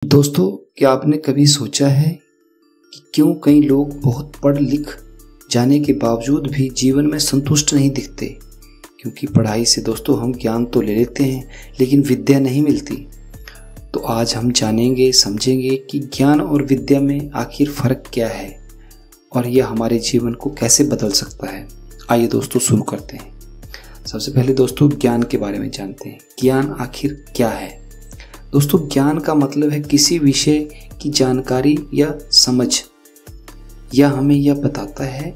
दोस्तों, क्या आपने कभी सोचा है कि क्यों कई लोग बहुत पढ़ लिख जाने के बावजूद भी जीवन में संतुष्ट नहीं दिखते? क्योंकि पढ़ाई से दोस्तों हम ज्ञान तो ले लेते हैं, लेकिन विद्या नहीं मिलती। तो आज हम जानेंगे, समझेंगे कि ज्ञान और विद्या में आखिर फ़र्क क्या है और यह हमारे जीवन को कैसे बदल सकता है। आइए दोस्तों शुरू करते हैं। सबसे पहले दोस्तों ज्ञान के बारे में जानते हैं। ज्ञान आखिर क्या है? दोस्तों, ज्ञान का मतलब है किसी विषय की जानकारी या समझ। यह हमें यह बताता है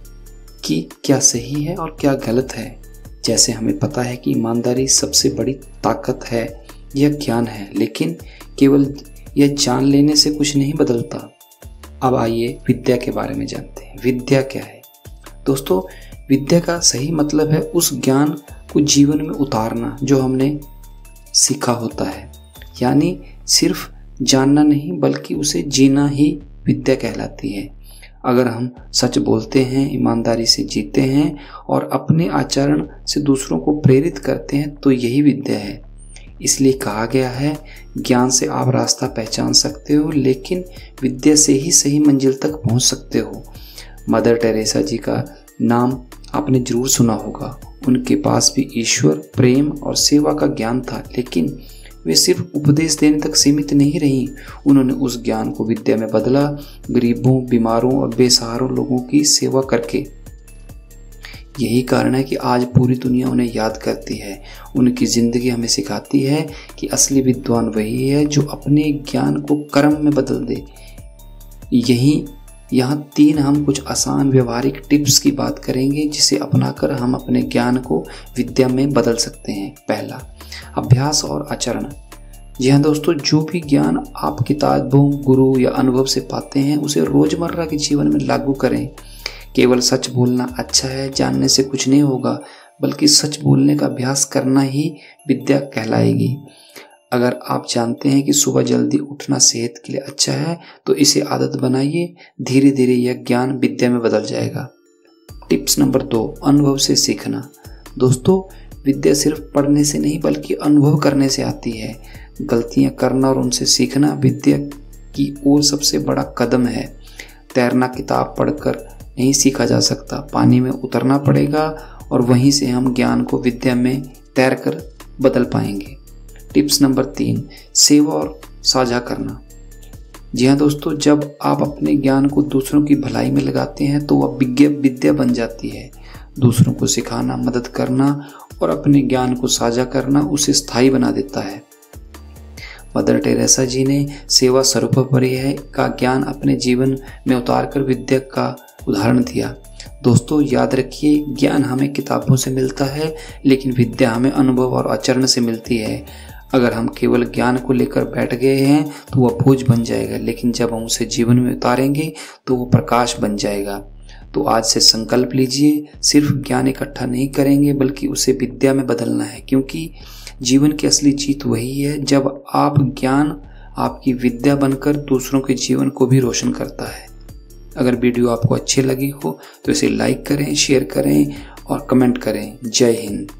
कि क्या सही है और क्या गलत है। जैसे हमें पता है कि ईमानदारी सबसे बड़ी ताकत है, यह ज्ञान है। लेकिन केवल यह जान लेने से कुछ नहीं बदलता। अब आइए विद्या के बारे में जानते हैं। विद्या क्या है? दोस्तों, विद्या का सही मतलब है उस ज्ञान को जीवन में उतारना जो हमने सीखा होता है। यानी सिर्फ जानना नहीं बल्कि उसे जीना ही विद्या कहलाती है। अगर हम सच बोलते हैं, ईमानदारी से जीते हैं और अपने आचरण से दूसरों को प्रेरित करते हैं तो यही विद्या है। इसलिए कहा गया है, ज्ञान से आप रास्ता पहचान सकते हो, लेकिन विद्या से ही सही मंजिल तक पहुंच सकते हो। मदर टेरेसा जी का नाम आपने जरूर सुना होगा। उनके पास भी ईश्वर, प्रेम और सेवा का ज्ञान था, लेकिन वे सिर्फ उपदेश देने तक सीमित नहीं रहीं। उन्होंने उस ज्ञान को विद्या में बदला, गरीबों, बीमारों और बेसहारों लोगों की सेवा करके। यही कारण है कि आज पूरी दुनिया उन्हें याद करती है। उनकी जिंदगी हमें सिखाती है कि असली विद्वान वही है जो अपने ज्ञान को कर्म में बदल दे। यहाँ 3 हम कुछ आसान व्यवहारिक टिप्स की बात करेंगे जिसे अपनाकर हम अपने ज्ञान को विद्या में बदल सकते हैं। पहला, अभ्यास और आचरण। जी हाँ दोस्तों, जो भी ज्ञान आप किताबों, गुरु या अनुभव से पाते हैं उसे रोजमर्रा के जीवन में लागू करें। केवल सच बोलना अच्छा है, जानने से कुछ नहीं होगा, बल्कि सच बोलने का अभ्यास करना ही विद्या कहलाएगी। अगर आप जानते हैं कि सुबह जल्दी उठना सेहत के लिए अच्छा है तो इसे आदत बनाइए। धीरे धीरे यह ज्ञान विद्या में बदल जाएगा। टिप्स नंबर 2, अनुभव से सीखना। दोस्तों, विद्या सिर्फ पढ़ने से नहीं बल्कि अनुभव करने से आती है। गलतियां करना और उनसे सीखना विद्या की ओर सबसे बड़ा कदम है। तैरना किताब पढ़कर नहीं सीखा जा सकता, पानी में उतरना पड़ेगा और वहीं से हम ज्ञान को विद्या में तैरकर बदल पाएंगे। टिप्स नंबर 3, सेवा और साझा करना। जी हाँ दोस्तों, जब आप अपने ज्ञान को दूसरों की भलाई में लगाते हैं तो वह विद्या बन जाती है। दूसरों को सिखाना, मदद करना और अपने ज्ञान को साझा करना उसे स्थायी बना देता है। मदर टेरेसा जी ने सेवा सर्वोपरि है का ज्ञान अपने जीवन में उतारकर विद्या का उदाहरण दिया। दोस्तों, याद रखिए, ज्ञान हमें किताबों से मिलता है, लेकिन विद्या हमें अनुभव और आचरण से मिलती है। अगर हम केवल ज्ञान को लेकर बैठ गए हैं तो वह बोझ बन जाएगा, लेकिन जब हम उसे जीवन में उतारेंगे तो वह प्रकाश बन जाएगा। तो आज से संकल्प लीजिए, सिर्फ ज्ञान इकट्ठा नहीं करेंगे बल्कि उसे विद्या में बदलना है, क्योंकि जीवन की असली जीत वही है जब आप ज्ञान आपकी विद्या बनकर दूसरों के जीवन को भी रोशन करता है। अगर वीडियो आपको अच्छी लगी हो तो इसे लाइक करें, शेयर करें और कमेंट करें। जय हिंद।